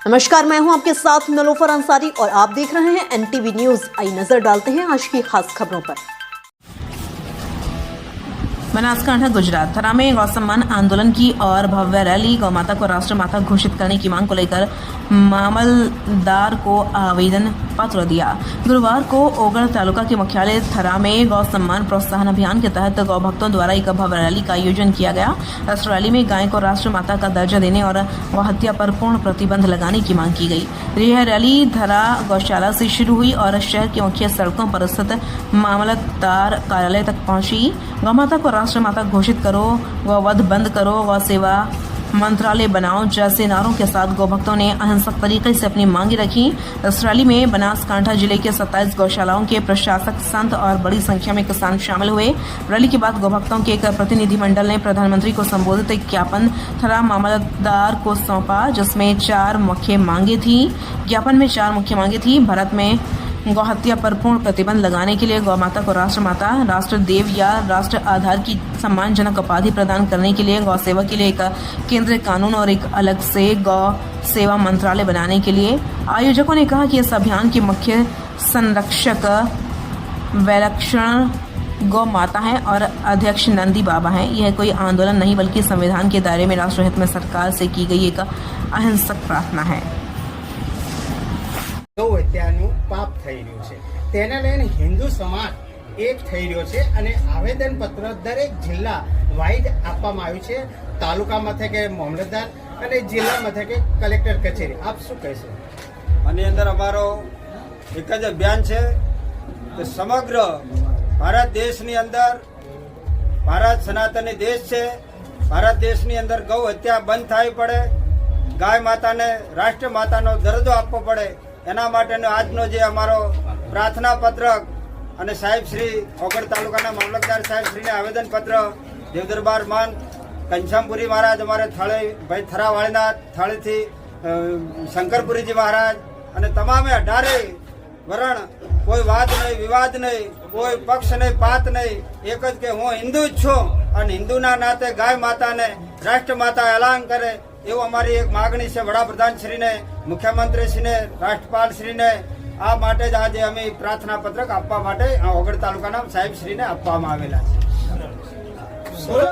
नमस्कार, मैं हूं आपके साथ नलोफर अंसारी और आप देख रहे हैं एनटीवी न्यूज। आई नजर डालते हैं आज की खास खबरों पर। बनासकांठा गुजरात थरा में गौ सम्मान आंदोलन की और भव्य रैली। गौ माता को राष्ट्रमाता घोषित करने की मांग को लेकर मामलतदार को आवेदन पत्र दिया। गुरुवार को ओगढ़ तालुका के मुख्यालय थरा में गौ सम्मान प्रोत्साहन अभियान के तहत गौ भक्तों द्वारा एक भव्य रैली का आयोजन किया गया। इस रैली में गाय को राष्ट्रमाता का दर्जा देने और गौ हत्या पर पूर्ण प्रतिबंध लगाने की मांग की गई। यह रैली थरा गौशाला से शुरू हुई और शहर की मुख्य सड़कों पर स्थित मामलतदार कार्यालय तक पहुंची। गौ माता को राष्ट्रमाता घोषित करो, गौवध बंद करो, गौ सेवा मंत्रालय बनाओ जैसे नारों के साथ गौ भक्तों ने अहिंसक तरीके से अपनी मांगी रखी। इस रैली में बनासकांठा जिले के 27 गौशालाओं के प्रशासक, संत और बड़ी संख्या में किसान शामिल हुए। रैली के बाद गौ भक्तों के एक प्रतिनिधिमंडल ने प्रधानमंत्री को संबोधित एक ज्ञापन थरा मामलतदार को सौंपा, जिसमें 4 मुख्य मांगे थी। ज्ञापन में 4 मुख्य मांगे थी। भारत में गौ हत्या पर पूर्ण प्रतिबंध लगाने के लिए गौ माता को राष्ट्रमाता, राष्ट्र देव या राष्ट्र आधार की सम्मानजनक उपाधि प्रदान करने के लिए गौ सेवा के लिए एक केंद्रीय कानून और एक अलग से गौ सेवा मंत्रालय बनाने के लिए। आयोजकों ने कहा कि इस अभियान के मुख्य संरक्षक वैलक्षण गौ माता हैं और अध्यक्ष नंदी बाबा हैं। यह कोई आंदोलन नहीं बल्कि संविधान के दायरे में राष्ट्रहित में सरकार से की गई एक अहिंसक प्रार्थना है। गौ हत्याનું પાપ થઈ રહ્યું છે તેને લઈને હિન્દુ સમાજ એક થઈ રહ્યો છે અને આવેદનપત્ર દરેક જિલ્લા વાઇઝ આપવામાં આવ્યું છે। તાલુકા મથકે મામલતદાર અને જિલ્લા મથકે કલેક્ટર કચેરી। આપ શું કહેશો? આની અંદર અમારો એક જ અભિયાન છે કે સમગ્ર ભારત દેશની અંદર, ભારત સનાતની દેશ છે, ભારત દેશની અંદર ગૌ હત્યા બંધ થવી પડે, ગાય માતાને રાષ્ટ્ર માતાનો દરજ્જો આપવો પડે। એના માટેનો આજનો જે અમારો પ્રાર્થના પત્રક અને સાહેબ શ્રી ઓગળ તાલુકાના મામલતદાર સાહેબ શ્રીને આવેદન પત્ર દેવદરબાર માન કંછામપુરી મહારાજ, અમારે થાળે ભાઈ થરાવાળીના થાળેથી શંકરપુરીજી મહારાજ અને તમામે 18 વરણ, કોઈ વાદ નહીં, વિવાદ નહીં, કોઈ પક્ષ નહીં, પાત નહીં, એક જ કે હું હિન્દુ જ છું અને હિન્દુના નાતે ગાય માતાને રાષ્ટ્રમાતા એલાન કરે એવું અમારી એક માગણી છે વડાપ્રધાન શ્રીને, મુખ્યમંત્રી શ્રીને, રાષ્ટ્રપાલ શ્રીને। આ માટે જ આજે અમે પ્રાર્થના પત્રક આપવા માટે ઓગળ તાલુકાના સાહેબ શ્રીને આપવામાં આવેલા છે।